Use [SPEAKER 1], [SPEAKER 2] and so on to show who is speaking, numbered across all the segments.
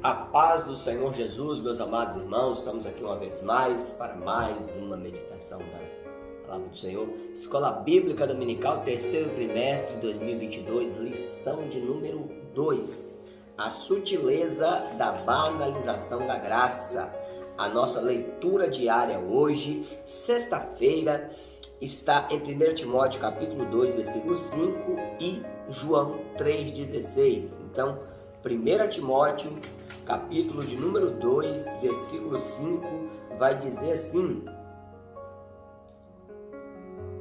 [SPEAKER 1] A paz do Senhor Jesus, meus amados irmãos, estamos aqui uma vez mais para mais uma meditação da Palavra do Senhor. Escola Bíblica Dominical, terceiro trimestre de 2022, lição de número 2. A sutileza da banalização da graça. A nossa leitura diária hoje, sexta-feira, está em 1 Timóteo capítulo 2, versículo 5 e João 3,16. Então, 1 Timóteo capítulo de número 2, versículo 5, vai dizer assim: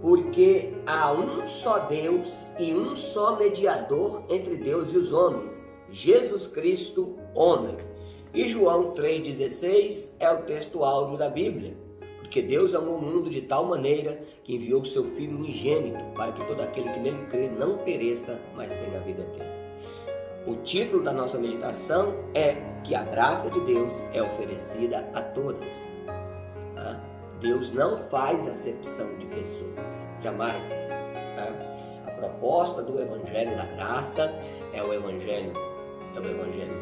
[SPEAKER 1] porque há um só Deus e um só mediador entre Deus e os homens, Jesus Cristo, homem. E João 3,16 é o texto áureo da Bíblia. Porque Deus amou o mundo de tal maneira que enviou o seu Filho unigênito, para que todo aquele que nele crê não pereça, mas tenha a vida eterna. O título da nossa meditação é que a graça de Deus é oferecida a todas. Deus não faz acepção de pessoas, jamais. A proposta do Evangelho da Graça é o Evangelho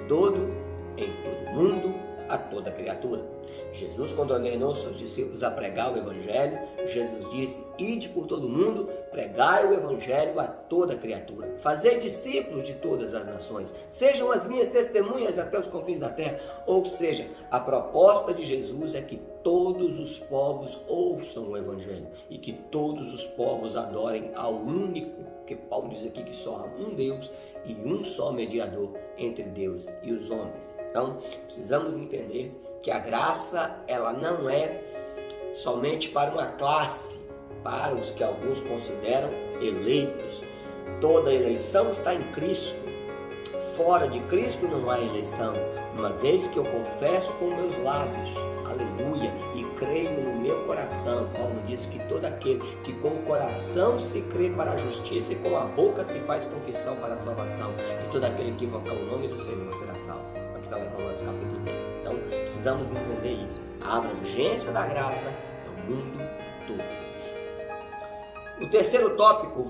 [SPEAKER 1] todo, em todo mundo, a toda criatura. Jesus, quando ordenou seus discípulos a pregar o Evangelho, Jesus disse: ide por todo mundo, pregai o Evangelho a toda criatura. Fazei discípulos de todas as nações, sejam as minhas testemunhas até os confins da terra. Ou seja, a proposta de Jesus é que todos os povos ouçam o Evangelho e que todos os povos adorem ao único, que Paulo diz aqui que só há um Deus e um só mediador entre Deus e os homens. Então, precisamos entender que a graça, ela não é somente para uma classe, para os que alguns consideram eleitos. Toda eleição está em Cristo. Fora de Cristo não há eleição. Uma vez que eu confesso com meus lábios, aleluia, e creio no meu coração, Paulo diz que todo aquele que com o coração se crê para a justiça e com a boca se faz confissão para a salvação, e todo aquele que invocar o nome do Senhor será salvo. Aqui está lá em Romanos capítulo 10. Então, precisamos entender isso. A abrangência da graça é o mundo todo. O terceiro tópico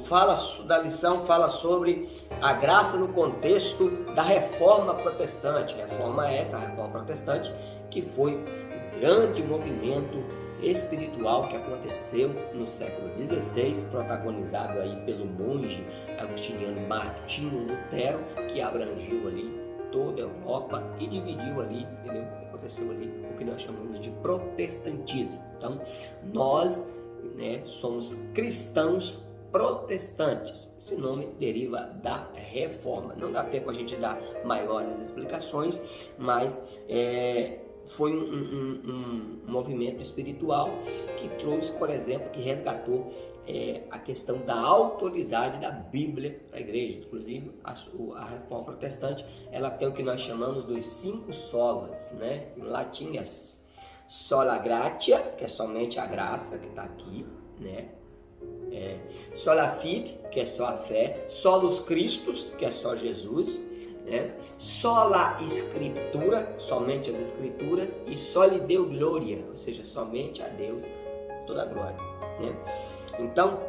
[SPEAKER 1] da lição fala sobre a graça no contexto da reforma protestante. A reforma protestante, que foi um grande movimento espiritual que aconteceu no século XVI, protagonizado aí pelo monge agostiniano Martinho Lutero, que abrangiu ali toda a Europa e dividiu ali, entendeu? Aconteceu ali o que nós chamamos de protestantismo. Então, nós somos cristãos protestantes. Esse nome deriva da reforma. Não dá tempo a gente dar maiores explicações, mas foi um movimento espiritual que trouxe, por exemplo, que resgatou a questão da autoridade da Bíblia para a igreja. Inclusive, a reforma protestante, ela tem o que nós chamamos dos 5 solas, né? Em latim é sola gratia, que é somente a graça que está aqui, né? Sola fide, que é só a fé. Solus Christus, que é só Jesus, né? Sola Escritura, somente as Escrituras. E soli Deo Gloria, ou seja, somente a Deus toda a glória, né? Então,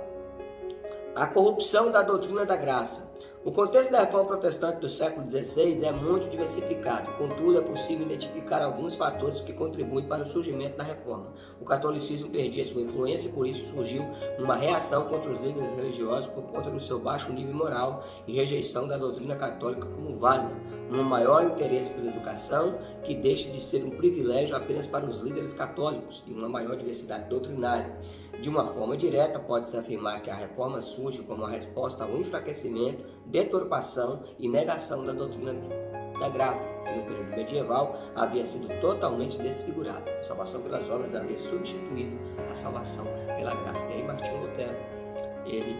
[SPEAKER 1] a corrupção da doutrina da graça. O contexto da reforma protestante do século XVI é muito diversificado, contudo é possível identificar alguns fatores que contribuem para o surgimento da reforma. O catolicismo perdia sua influência e por isso surgiu uma reação contra os líderes religiosos por conta do seu baixo nível moral e rejeição da doutrina católica como válida, um maior interesse pela educação que deixa de ser um privilégio apenas para os líderes católicos e uma maior diversidade doutrinária. De uma forma direta, pode-se afirmar que a reforma surge como uma resposta ao enfraquecimento, deturpação e negação da doutrina da graça, que no período medieval havia sido totalmente desfigurada. A salvação pelas obras havia substituído a salvação pela graça. E aí Martinho Lutero, ele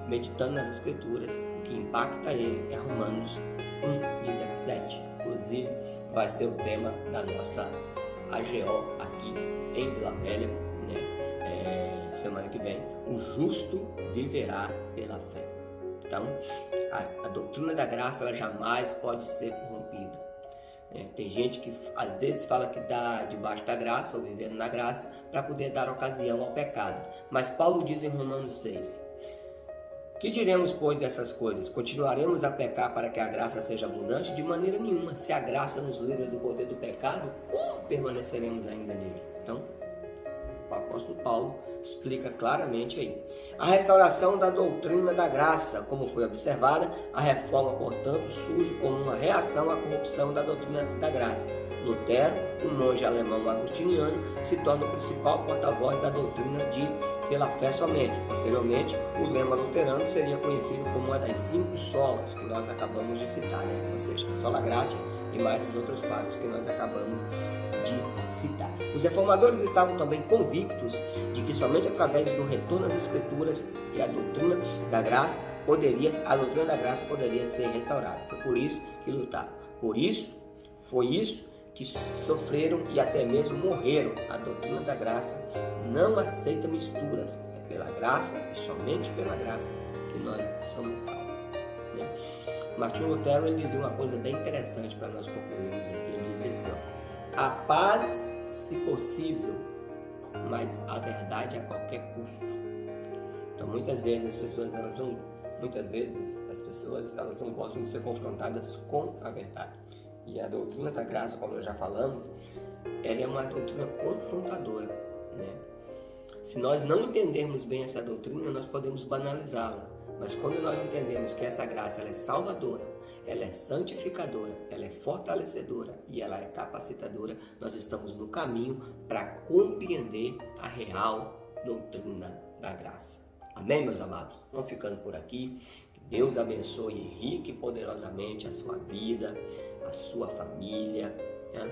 [SPEAKER 1] meditando nas Escrituras, o que impacta ele é Romanos 1,17. Inclusive, vai ser o tema da nossa AGO aqui em Vila Velha, semana que vem. O justo viverá pela fé. Então, a doutrina da graça, ela jamais pode ser corrompida. Tem gente que às vezes fala que está debaixo da graça ou vivendo na graça para poder dar ocasião ao pecado. Mas Paulo diz em Romanos 6: Que diremos, pois, dessas coisas? Continuaremos a pecar para que a graça seja abundante? De maneira nenhuma. Se a graça nos livra do poder do pecado, como permaneceremos ainda nele? Então, o apóstolo Paulo explica claramente aí. A restauração da doutrina da graça, como foi observada, a reforma, portanto, surge como uma reação à corrupção da doutrina da graça. Lutero, o monge alemão agustiniano, se torna o principal porta-voz da doutrina pela fé somente. Posteriormente, o lema luterano seria conhecido como uma das 5 solas que nós acabamos de citar, né? Ou seja, sola gratia e mais os outros quadros que nós acabamos de citar. Os reformadores estavam também convictos de que somente através do retorno às Escrituras e a doutrina da graça poderia ser restaurada. Foi por isso que lutaram. Foi isso que sofreram e até mesmo morreram. A doutrina da graça não aceita misturas. É pela graça e somente pela graça que nós somos salvos, né? Martinho Lutero, ele dizia uma coisa bem interessante para nós concluirmos aqui. Ele dizia assim, ó: a paz, se possível, mas a verdade a qualquer custo. Então, muitas vezes as pessoas não gostam de ser confrontadas com a verdade. E a doutrina da graça, como nós já falamos, ela é uma doutrina confrontadora, né? Se nós não entendermos bem essa doutrina, nós podemos banalizá-la. Mas quando nós entendemos que essa graça ela é salvadora, ela é santificadora, ela é fortalecedora e ela é capacitadora, nós estamos no caminho para compreender a real doutrina da graça. Amém, meus amados? Vamos ficando por aqui. Que Deus abençoe rica e poderosamente a sua vida, a sua família, né?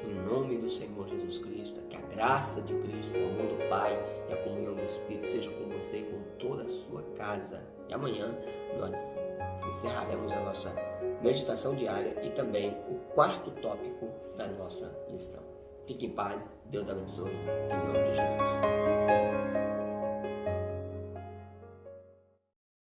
[SPEAKER 1] Em nome do Senhor Jesus Cristo, que a graça de Cristo, o amor do Pai e a comunhão do Espírito seja com você e com toda a sua casa. E amanhã nós encerraremos a nossa meditação diária e também o 4º tópico da nossa lição. Fique em paz, Deus abençoe, em nome de Jesus.